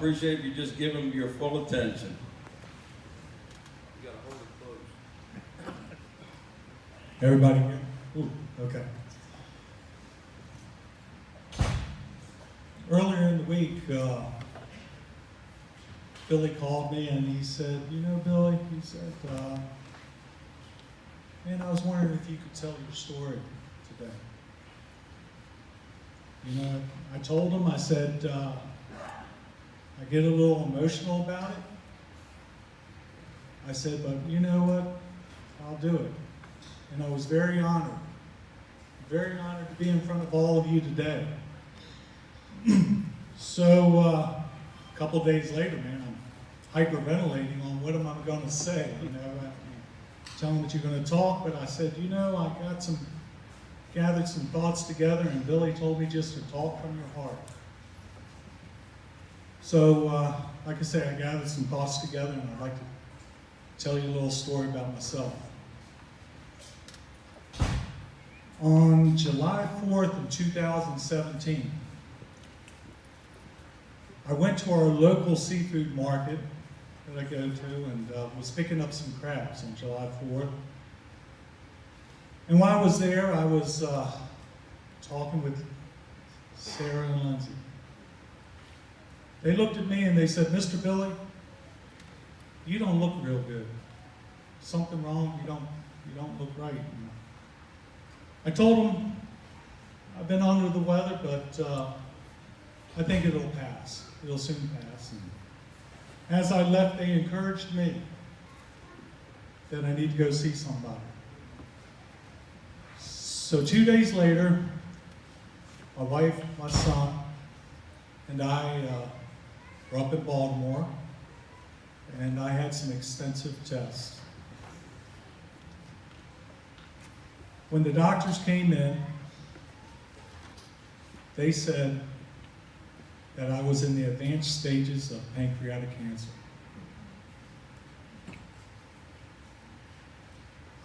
appreciate if you just give him your full attention. You gotta hold it close. Everybody here? Ooh, okay. Earlier in the week, Billy called me and he said, you know, Billy, he said, man, I was wondering if you could tell your story today. You know, I told him, I said, I get a little emotional about it. I said, but you know what? I'll do it. And I was very honored to be in front of all of you today. So, a couple days later, man, I'm hyperventilating on what am I going to say, you know. Telling that you're going to talk, but I said, you know, I gathered some thoughts together, and Billy told me just to talk from your heart. So, like I say, I gathered some thoughts together, and I'd like to tell you a little story about myself. On July 4th of 2017, I went to our local seafood market that I go to and was picking up some crabs on July 4th. And while I was there, I was talking with Sarah and Lindsay. They looked at me and they said, Mr. Billy, you don't look real good. Something wrong, you don't look right. And I told them, I've been under the weather, but I think it'll pass. It'll soon pass. And as I left, they encouraged me that I need to go see somebody. So 2 days later, my wife, my son, and I were up in Baltimore, and I had some extensive tests. When the doctors came in, they said that I was in the advanced stages of pancreatic cancer.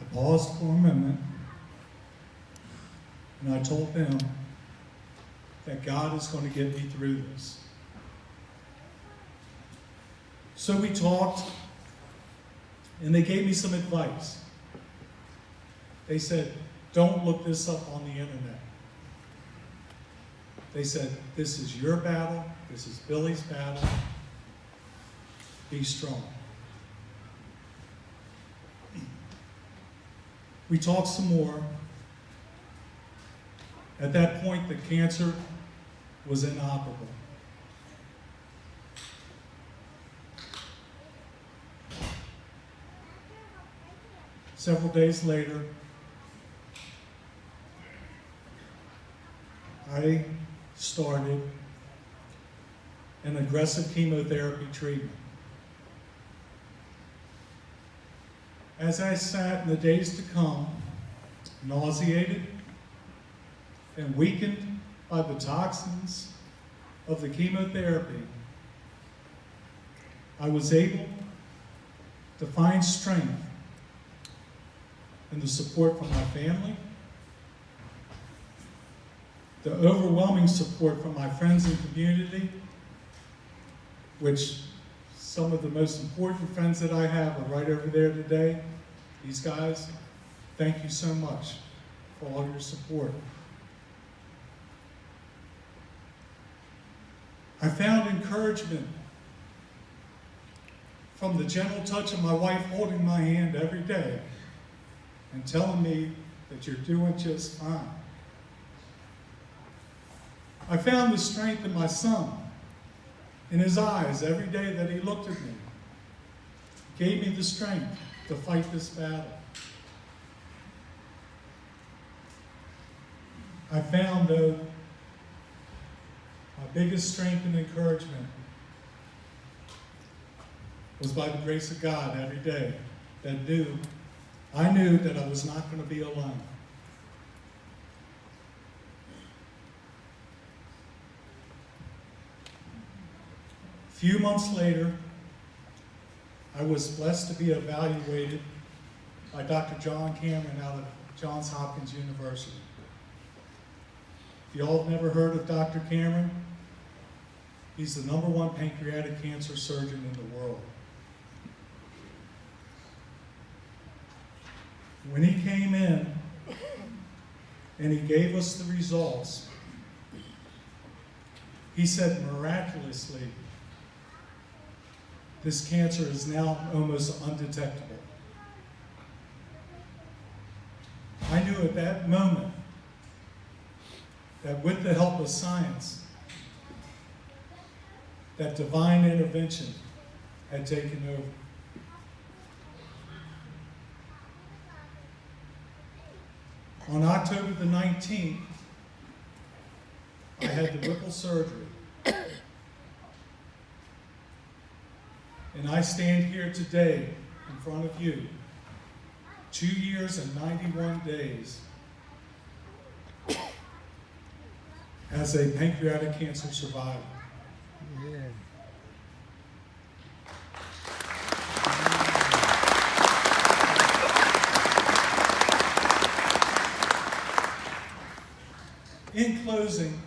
I paused for a moment, and I told them that God is going to get me through this. So we talked, and they gave me some advice. They said, don't look this up on the internet. They said, this is your battle. This is Billy's battle. Be strong. We talked some more. At that point, the cancer was inoperable. Several days later, I started an aggressive chemotherapy treatment. As I sat in the days to come, nauseated and weakened by the toxins of the chemotherapy, I was able to find strength in the support from my family, the overwhelming support from my friends and community, which some of the most important friends that I have are right over there today. These guys, thank you so much for all your support. I found encouragement from the gentle touch of my wife holding my hand every day and telling me that you're doing just fine. I found the strength in my son, in his eyes every day that he looked at me. He gave me the strength to fight this battle. I found, though, my biggest strength and encouragement was by the grace of God every day that I knew that I was not going to be alone. A few months later, I was blessed to be evaluated by Dr. John Cameron out of Johns Hopkins University. If you all have never heard of Dr. Cameron, He's the #1 pancreatic cancer surgeon in the world. When he came in and he gave us the results, he said miraculously, this cancer is now almost undetectable. I knew at that moment that with the help of science, that divine intervention had taken over. On October the 19th, I had the Whipple surgery. And I stand here today in front of you, 2 years and 91 days, as a pancreatic cancer survivor. Yeah. In closing,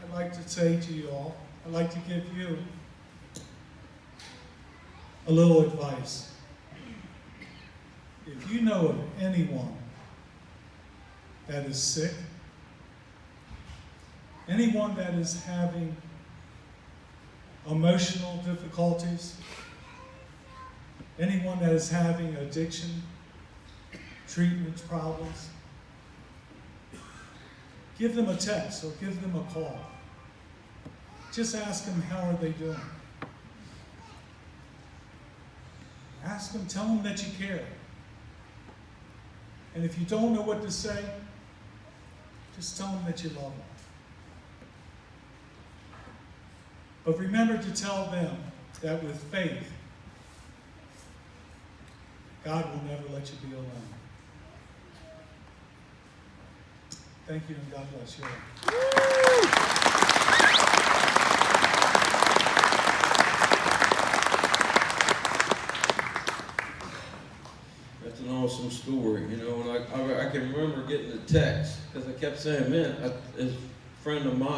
I'd like to say to you all, I'd like to give you a little advice. If you know of anyone that is sick, anyone that is having emotional difficulties, anyone that is having addiction, treatment problems, give them a text or give them a call. Just ask them, how are they doing? Ask them, tell them that you care. And if you don't know what to say, just tell them that you love them. But remember to tell them that with faith, God will never let you be alone. Thank you, and God bless you all. That's an awesome story, you know, and I can remember getting the text, because I kept saying, man, his friend of mine